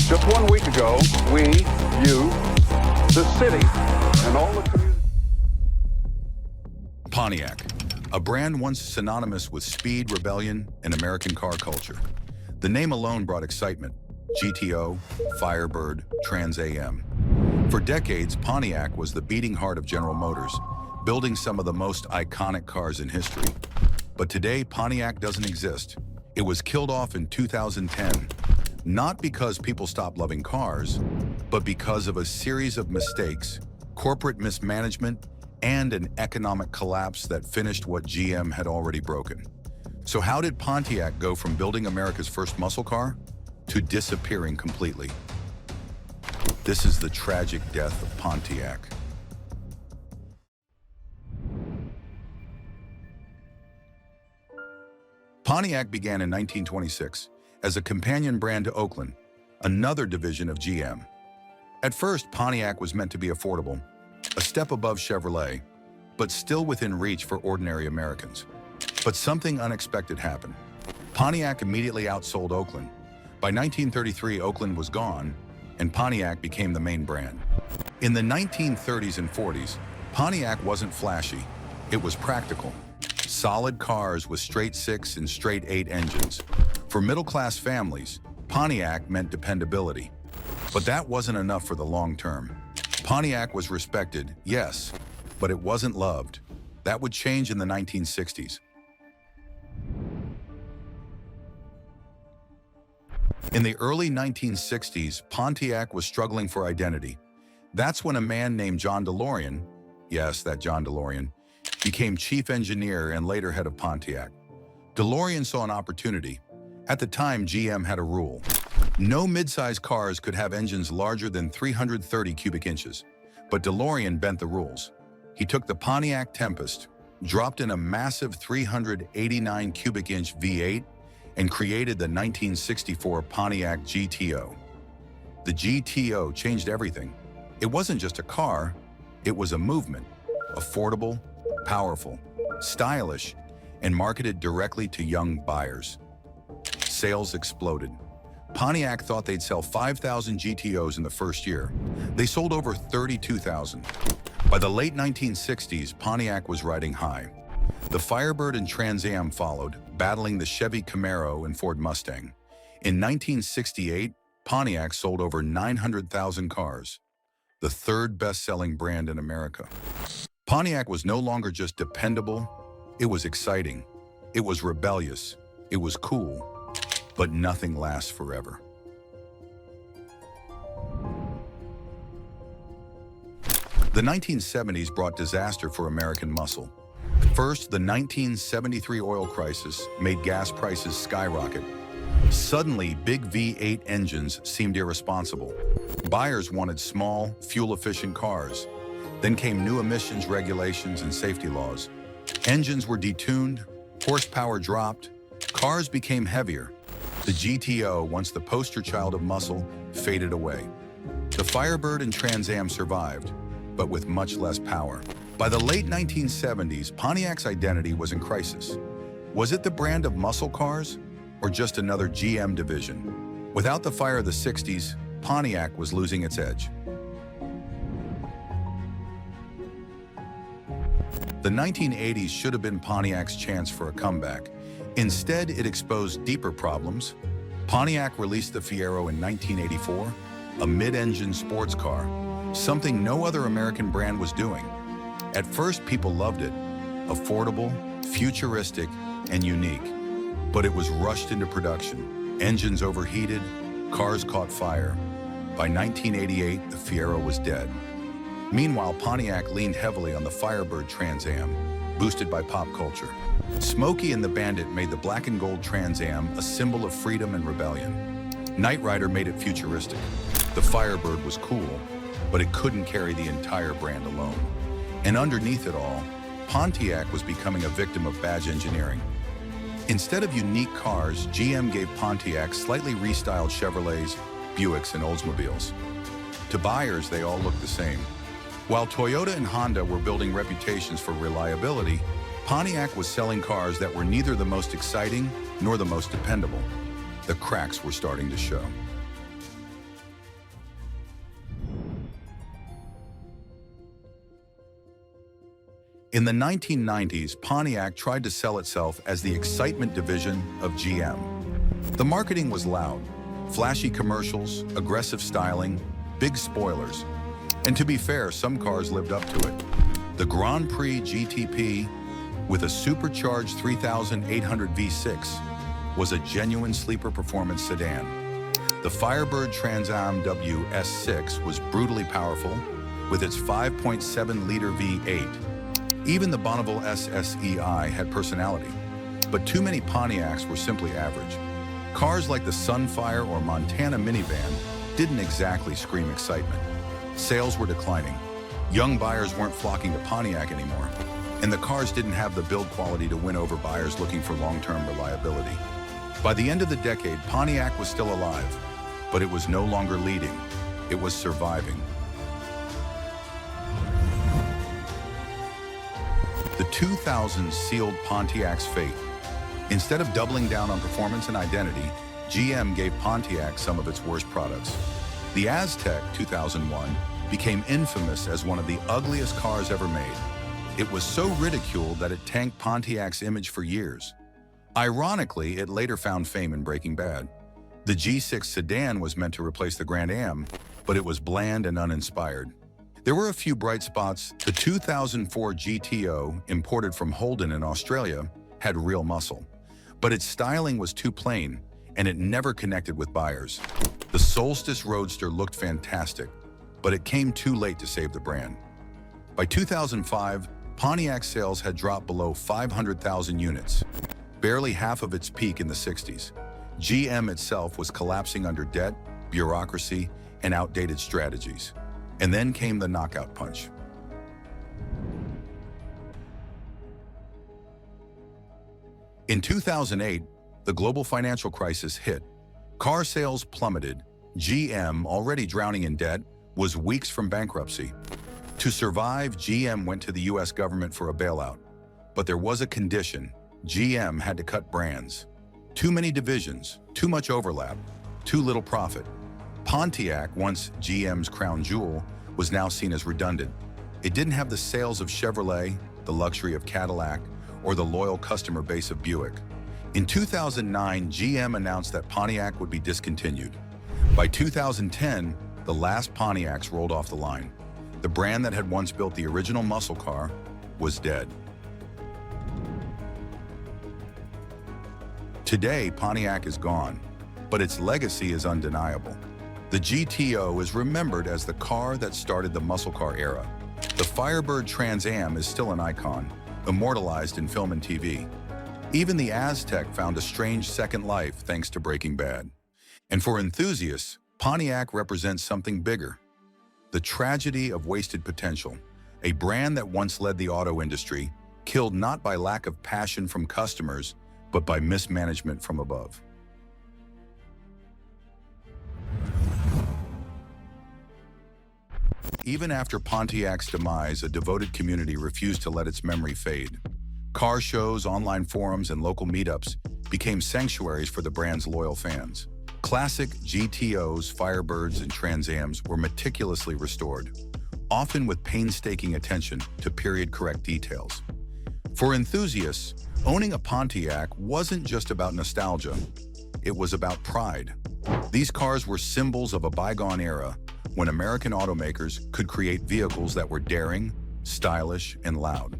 Just 1 week ago, we, you, the city, and all the community. Pontiac, a brand once synonymous with speed, rebellion, and American car culture. The name alone brought excitement. GTO, Firebird, Trans Am. For decades, Pontiac was the beating heart of General Motors, building some of the most iconic cars in history. But today, Pontiac doesn't exist. It was killed off in 2010, not because people stopped loving cars, but because of a series of mistakes, corporate mismanagement, and an economic collapse that finished what GM had already broken. So how did Pontiac go from building America's first muscle car to disappearing completely? This is the tragic death of Pontiac. Pontiac began in 1926 as a companion brand to Oakland, another division of GM. At first, Pontiac was meant to be affordable, a step above Chevrolet, but still within reach for ordinary Americans. But something unexpected happened. Pontiac immediately outsold Oakland. By 1933, Oakland was gone, and Pontiac became the main brand. In the 1930s and 40s, Pontiac wasn't flashy, it was practical. Solid cars with straight 6 and straight 8 engines. For middle-class families, Pontiac meant dependability. But that wasn't enough for the long term. Pontiac was respected, yes, but it wasn't loved. That would change in the 1960s. In the early 1960s, Pontiac was struggling for identity. That's when a man named John DeLorean, yes, that John DeLorean, became chief engineer and later head of Pontiac. DeLorean saw an opportunity. At the time, GM had a rule. No midsize cars could have engines larger than 330 cubic inches. But DeLorean bent the rules. He took the Pontiac Tempest, dropped in a massive 389 cubic inch V8, and created the 1964 Pontiac GTO. The GTO changed everything. It wasn't just a car, it was a movement. Affordable, powerful, stylish, and marketed directly to young buyers. Sales exploded. Pontiac thought they'd sell 5,000 GTOs in the first year. They sold over 32,000. By the late 1960s, Pontiac was riding high. The Firebird and Trans Am followed, battling the Chevy Camaro and Ford Mustang. In 1968, Pontiac sold over 900,000 cars, the third best-selling brand in America. Pontiac was no longer just dependable, it was exciting, it was rebellious, it was cool, but nothing lasts forever. The 1970s brought disaster for American muscle. First, the 1973 oil crisis made gas prices skyrocket. Suddenly, big V8 engines seemed irresponsible. Buyers wanted small, fuel-efficient cars. Then came new emissions regulations and safety laws. Engines were detuned, horsepower dropped, cars became heavier. The GTO, once the poster child of muscle, faded away. The Firebird and Trans Am survived, but with much less power. By the late 1970s, Pontiac's identity was in crisis. Was it the brand of muscle cars, or just another GM division? Without the fire of the 60s, Pontiac was losing its edge. The 1980s should have been Pontiac's chance for a comeback. Instead, it exposed deeper problems. Pontiac released the Fiero in 1984, a mid-engine sports car, something no other American brand was doing. At first, people loved it. Affordable, futuristic, and unique. But it was rushed into production. Engines overheated, cars caught fire. By 1988, the Fiero was dead. Meanwhile, Pontiac leaned heavily on the Firebird Trans Am, boosted by pop culture. Smokey and the Bandit made the black and gold Trans Am a symbol of freedom and rebellion. Knight Rider made it futuristic. The Firebird was cool, but it couldn't carry the entire brand alone. And underneath it all, Pontiac was becoming a victim of badge engineering. Instead of unique cars, GM gave Pontiac slightly restyled Chevrolets, Buicks, and Oldsmobiles. To buyers, they all looked the same. While Toyota and Honda were building reputations for reliability, Pontiac was selling cars that were neither the most exciting nor the most dependable. The cracks were starting to show. In the 1990s, Pontiac tried to sell itself as the excitement division of GM. The marketing was loud, flashy commercials, aggressive styling, big spoilers. And to be fair, some cars lived up to it. The Grand Prix GTP, with a supercharged 3,800 V6, was a genuine sleeper performance sedan. The Firebird Trans Am WS6 was brutally powerful, with its 5.7-liter V8. Even the Bonneville SSEI had personality, but too many Pontiacs were simply average. Cars like the Sunfire or Montana minivan didn't exactly scream excitement. Sales were declining. Young buyers weren't flocking to Pontiac anymore, and the cars didn't have the build quality to win over buyers looking for long-term reliability. By the end of the decade, Pontiac was still alive, but it was no longer leading. It was surviving. The 2000s sealed Pontiac's fate. Instead of doubling down on performance and identity, GM gave Pontiac some of its worst products. The Aztek 2001 became infamous as one of the ugliest cars ever made. It was so ridiculed that it tanked Pontiac's image for years. Ironically, it later found fame in Breaking Bad. The G6 sedan was meant to replace the Grand Am, but it was bland and uninspired. There were a few bright spots. The 2004 GTO, imported from Holden in Australia, had real muscle, but its styling was too plain, and it never connected with buyers. The Solstice Roadster looked fantastic, but it came too late to save the brand. By 2005, Pontiac sales had dropped below 500,000 units, barely half of its peak in the 60s. GM itself was collapsing under debt, bureaucracy, and outdated strategies. And then came the knockout punch. In 2008, the global financial crisis hit. Car sales plummeted. GM, already drowning in debt, was weeks from bankruptcy. To survive, GM went to the US government for a bailout. But there was a condition. GM had to cut brands. Too many divisions, too much overlap, too little profit. Pontiac, once GM's crown jewel, was now seen as redundant. It didn't have the sales of Chevrolet, the luxury of Cadillac, or the loyal customer base of Buick. In 2009, GM announced that Pontiac would be discontinued. By 2010, the last Pontiacs rolled off the line. The brand that had once built the original muscle car was dead. Today, Pontiac is gone, but its legacy is undeniable. The GTO is remembered as the car that started the muscle car era. The Firebird Trans Am is still an icon, immortalized in film and TV. Even the Aztek found a strange second life thanks to Breaking Bad. And for enthusiasts, Pontiac represents something bigger. The tragedy of wasted potential. A brand that once led the auto industry, killed not by lack of passion from customers, but by mismanagement from above. Even after Pontiac's demise, a devoted community refused to let its memory fade. Car shows, online forums, and local meetups became sanctuaries for the brand's loyal fans. Classic GTOs, Firebirds, and Trans Ams were meticulously restored, often with painstaking attention to period-correct details. For enthusiasts, owning a Pontiac wasn't just about nostalgia, it was about pride. These cars were symbols of a bygone era when American automakers could create vehicles that were daring, stylish, and loud.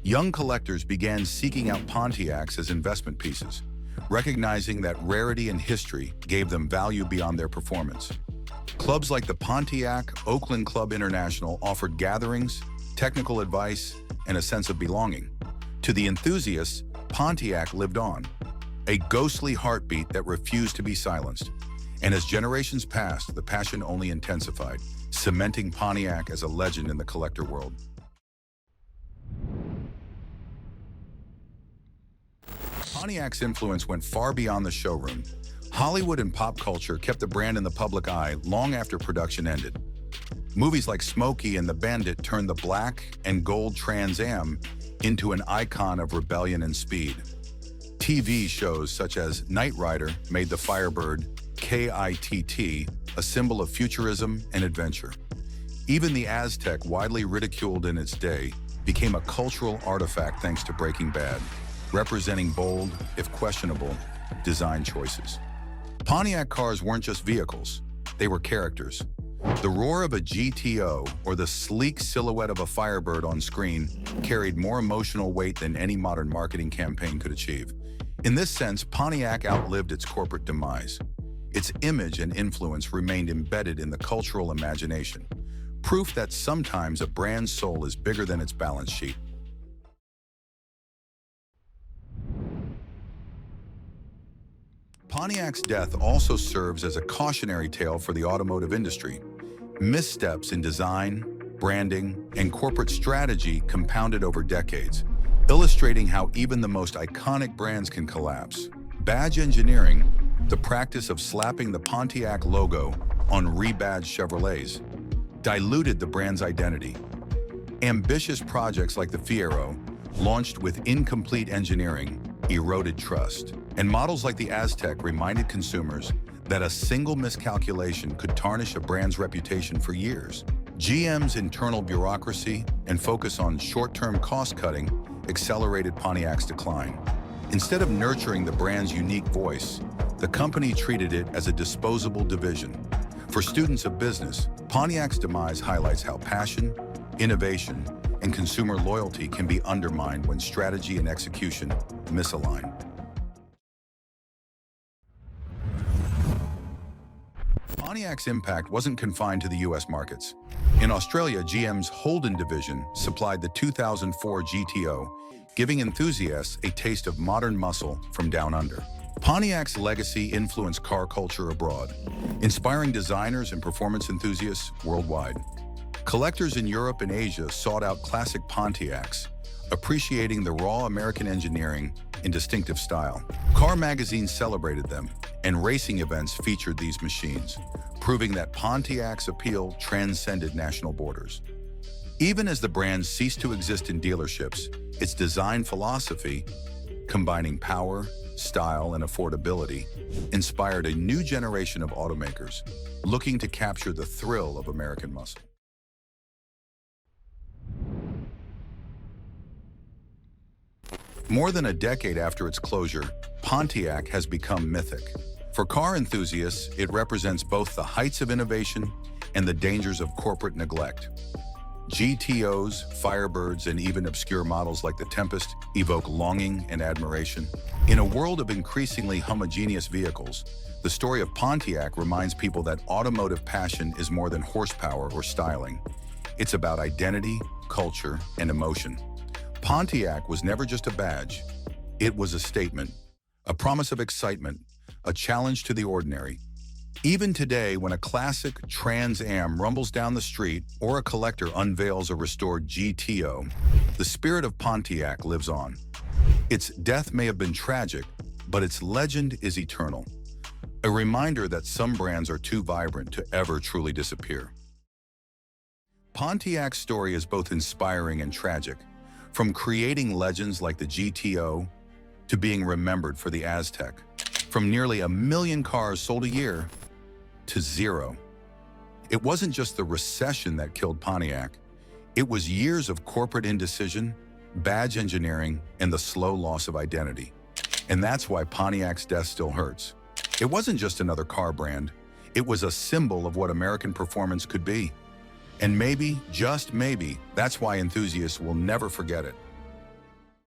Young collectors began seeking out Pontiacs as investment pieces, recognizing that rarity and history gave them value beyond their performance. Clubs like the Pontiac Oakland Club International offered gatherings, technical advice, and a sense of belonging. To the enthusiasts, Pontiac lived on, a ghostly heartbeat that refused to be silenced. And as generations passed, the passion only intensified, cementing Pontiac as a legend in the collector world. Pontiac's influence went far beyond the showroom. Hollywood and pop culture kept the brand in the public eye long after production ended. Movies like Smokey and the Bandit turned the black and gold Trans Am into an icon of rebellion and speed. TV shows such as Knight Rider made the Firebird, KITT, a symbol of futurism and adventure. Even the Aztec, widely ridiculed in its day, became a cultural artifact thanks to Breaking Bad, representing bold, if questionable, design choices. Pontiac cars weren't just vehicles, they were characters. The roar of a GTO, or the sleek silhouette of a Firebird on screen, carried more emotional weight than any modern marketing campaign could achieve. In this sense, Pontiac outlived its corporate demise. Its image and influence remained embedded in the cultural imagination, proof that sometimes a brand's soul is bigger than its balance sheet. Pontiac's death also serves as a cautionary tale for the automotive industry. Missteps in design, branding, and corporate strategy compounded over decades, illustrating how even the most iconic brands can collapse. Badge engineering, the practice of slapping the Pontiac logo on rebadged Chevrolets, diluted the brand's identity. Ambitious projects like the Fiero, launched with incomplete engineering, eroded trust. And models like the Aztec reminded consumers that a single miscalculation could tarnish a brand's reputation for years. GM's internal bureaucracy and focus on short-term cost-cutting accelerated Pontiac's decline. Instead of nurturing the brand's unique voice, the company treated it as a disposable division. For students of business, Pontiac's demise highlights how passion, innovation, and consumer loyalty can be undermined when strategy and execution misalign. Pontiac's impact wasn't confined to the US markets. In Australia, GM's Holden division supplied the 2004 GTO, giving enthusiasts a taste of modern muscle from down under. Pontiac's legacy influenced car culture abroad, inspiring designers and performance enthusiasts worldwide. Collectors in Europe and Asia sought out classic Pontiacs, appreciating the raw American engineering and distinctive style. Car magazines celebrated them, and racing events featured these machines, proving that Pontiac's appeal transcended national borders. Even as the brand ceased to exist in dealerships, its design philosophy, combining power, style, and affordability, inspired a new generation of automakers looking to capture the thrill of American muscle. More than a decade after its closure, Pontiac has become mythic. For car enthusiasts, it represents both the heights of innovation and the dangers of corporate neglect. GTOs, Firebirds, and even obscure models like the Tempest evoke longing and admiration. In a world of increasingly homogeneous vehicles, the story of Pontiac reminds people that automotive passion is more than horsepower or styling. It's about identity, culture, and emotion. Pontiac was never just a badge. It was a statement, a promise of excitement, a challenge to the ordinary. Even today, when a classic Trans Am rumbles down the street or a collector unveils a restored GTO, the spirit of Pontiac lives on. Its death may have been tragic, but its legend is eternal. A reminder that some brands are too vibrant to ever truly disappear. Pontiac's story is both inspiring and tragic. From creating legends like the GTO to being remembered for the Aztec. From nearly 1 million cars sold a year to zero. It wasn't just the recession that killed Pontiac. It was years of corporate indecision, badge engineering, and the slow loss of identity. And that's why Pontiac's death still hurts. It wasn't just another car brand. It was a symbol of what American performance could be. And maybe, just maybe, that's why enthusiasts will never forget it.